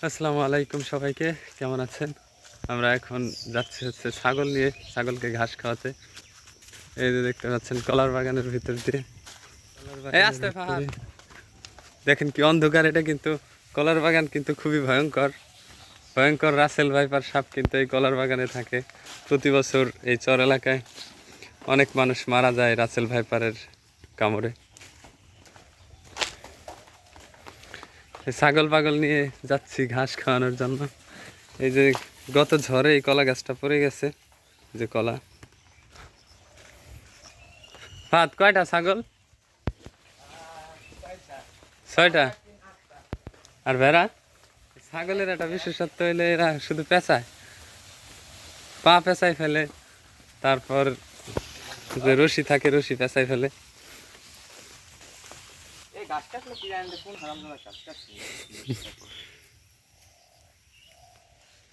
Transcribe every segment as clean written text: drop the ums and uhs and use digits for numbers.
আসসালামু আলাইকুম সবাইকে, কেমন আছেন? আমরা এখন যাচ্ছি ছাগল নিয়ে, ছাগলকে ঘাস খাওয়াতে। এই যে দেখতে পাচ্ছেন কলার বাগানের ভিতর দিয়ে দেখেন কি অন্ধকার। এটা কিন্তু কলার বাগান, কিন্তু খুবই ভয়ঙ্কর ভয়ঙ্কর রাসেল ভাইপার সাপ কিন্তু এই কলার বাগানে থাকে। প্রতি বছর এই চর এলাকায় অনেক মানুষ মারা যায় রাসেল ভাইপারের কামড়ে। ছাগল পাগল নিয়ে যাচ্ছি ঘাস খাওয়ানোর জন্য। এই যে গত ঝড়ে এই কলা গাছটা পড়ে গেছে, যে কলা। ভাত কয়টা ছাগল? 6টা। আর ভেড়া? ছাগলের একটা বিশেষত্ব হইলে এরা শুধু পেঁচায়, পা পেঁচাই ফেলে, তারপর যে রশি থাকে রশি পেঁচাই ফেলে।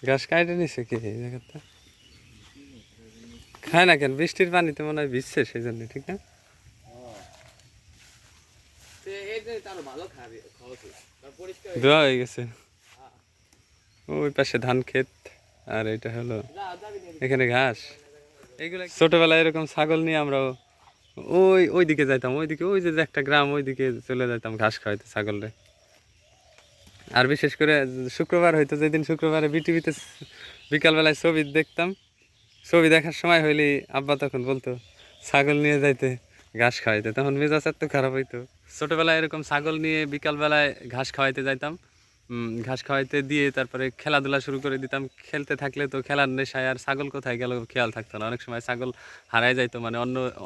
ঘাস কাটে নিছে কি এই জায়গাটা? খায় না কেন? বৃষ্টির পানিতে মনে হয় ভিজছে, সেই জন্য। ঠিক না? ধোয়া হয়ে গেছে। ওই পাশে ধান ক্ষেত, আর এটা হলো এখানে ঘাস। এইগুলা ছোটবেলায় এরকম ছাগল নিয়ে আমরা ওই দিকে যাইতাম, ওইদিকে ওই যে একটা গ্রাম, ওইদিকে চলে যাইতাম ঘাস খাওয়াইতে ছাগলরে। আর বিশেষ করে শুক্রবার হইতো, যেদিন শুক্রবারে বিটিভিতে বিকালবেলায় ছবি দেখতাম, ছবি দেখার সময় হইলে আব্বা তখন বলতো ছাগল নিয়ে যাইতে ঘাস খাওয়াইতে, তখন মেজাজ এত খারাপ হইতো। ছোটবেলায় এরকম ছাগল নিয়ে বিকালবেলায় ঘাস খাওয়াইতে যাইতাম। ঘাস খাওয়াইতে দিয়ে তারপরে খেলাধুলা শুরু করে দিতাম। খেলতে থাকলে তো খেলার নেশায় আর ছাগল কোথায় গেল খেয়াল থাকতো না। অনেক সময় ছাগল হারাই যাইতো, মানে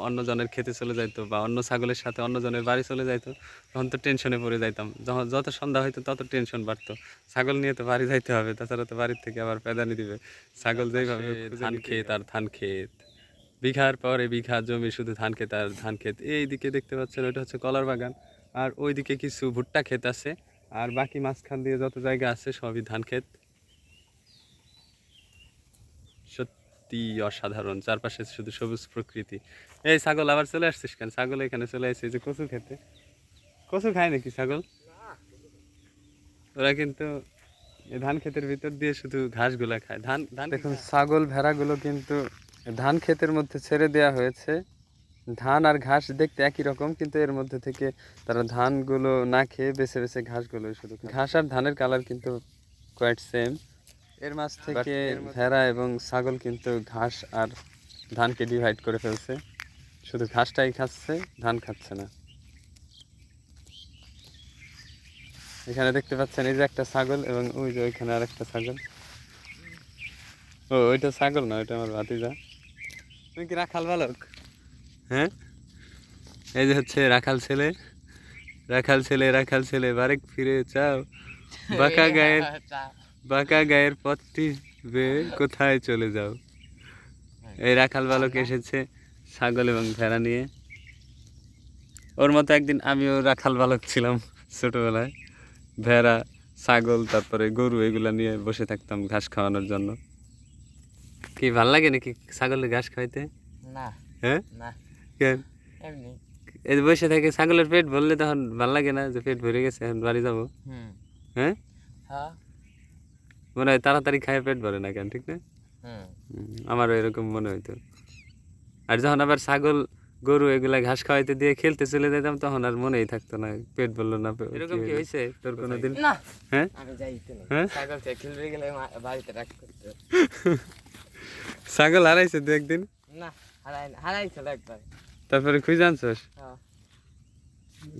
অন্য জনের খেতে চলে যাইতো, বা অন্য ছাগলের সাথে অন্য জনের বাড়ি চলে যাইতো। তখন তো টেনশনে পড়ে যাইতাম। যত সন্ধ্যা হইতো তত টেনশন বাড়তো। ছাগল নিয়ে তো বাড়ি যাইতে হবে, তাছাড়া তো বাড়ির থেকে আবার পেদানি দিবে। ছাগল যেইভাবে ধান ক্ষেত আর ধান ক্ষেত, বিঘার পরে বিঘা জমি শুধু ধান ক্ষেত আর ধান ক্ষেত। এইদিকে দেখতে পাচ্ছেন ওইটা হচ্ছে কলার বাগান, আর ওইদিকে কিছু ভুট্টা ক্ষেত আছে, আর বাকি মাঝখান দিয়ে যত জায়গা আছে সবই ধান ক্ষেত। সত্যি অসাধারণ, চারপাশে শুধু সবুজ প্রকৃতি। এই ছাগল আবার চলে আসছিস কেন? ছাগল এখানে চলে আসছে যে কচু খেতে। কচু খায় নাকি ছাগল? ওরা কিন্তু এই ধান ক্ষেতের ভিতর দিয়ে শুধু ঘাসগুলা খায়। ধান ধান দেখুন, ছাগল ভেড়াগুলো কিন্তু ধান ক্ষেতের মধ্যে ছেড়ে দেওয়া হয়েছে। ধান আর ঘাস দেখতে একই রকম, কিন্তু এর মধ্যে থেকে তারা ধানগুলো না খেয়ে বেছে বেছে ঘাসগুলো শুধু ঘাস আর ধানের কালার কিন্তু কোয়াইট সেম। এর মাঝ থেকে ভেড়া এবং ছাগল কিন্তু ঘাস আর ধানকে ডিভাইড করে ফেলছে, শুধু ঘাসটাই খাচ্ছে, ধান খাচ্ছে না। এখানে দেখতে পাচ্ছেন এই যে একটা ছাগল, এবং ওই যে ওইখানে আর একটা ছাগল। ওইটা ছাগল না, ওইটা আমার ভাতিজা। তুমি কি রাখাল বালক? হ্যাঁ, এই যে হচ্ছে রাখাল ছেলে। রাখাল ছেলে বারেক ফিরে চাও, বাঁকা গায়ের বাঁকা গায়ের পথটি বেয়ে কোথায় চলে যাও। এই রাখাল বালক এসেছে ছাগল এবং ভেড়া নিয়ে। ওর মতো একদিন আমিও রাখাল বালক ছিলাম ছোটবেলায়। ভেড়া, ছাগল, তারপরে গরু, এগুলা নিয়ে বসে থাকতাম ঘাস খাওয়ানোর জন্য। কি ভাল লাগে নাকি ছাগলের ঘাস খাইতে? না। হ্যাঁ, না, কেন? এমনি। এই যে বসে থেকে ছাগলের পেট ভরলে তখন ভাল লাগে না, যে পেট ভরে গেছে এখন বাড়ি যাবো? হ্যাঁ, হ্যাঁ। মনে হয় তাড়াতাড়ি খায় পেট ভরে না কেন? ঠিক না? আমারও এরকম মনে হইতো। আর যখন আবার ছাগল গরু এগুলা ঘাস খাওয়াইতে দিয়ে খেলতে চলে যেতাম, তখন আর মনেই থাকতো না পেট ভরলো না। এরকম কি হয়েছে তোর কোনোদিন? না, হ্যাঁ, আমি যাইতে না। হ্যাঁ, ছাগল থেকে খেলতে গেলে বাড়িতে রাগ করতে। ছাগল হারাইছে দু একদিন? না, হারাইছিল একবার। তারপরে খুঁজে আনছস? হ্যাঁ।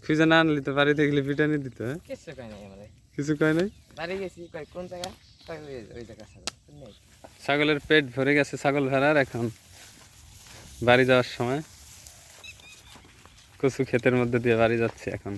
খুঁজে না আনলি তো বাড়িতে গেলে পিটানি দিত। হ্যাঁ, কিছু কয় নাই আমাদের। কিছু কয় নাই? বাড়ি গেছি, কয় কোন জায়গা? কয় ওই জায়গা ছাগল নেই। ছাগলের পেট ভরে গেছে ছাগল ভেড়ার। এখন বাড়ি যাওয়ার সময় কচু ক্ষেতের মধ্যে দিয়ে বাড়ি যাচ্ছে এখন।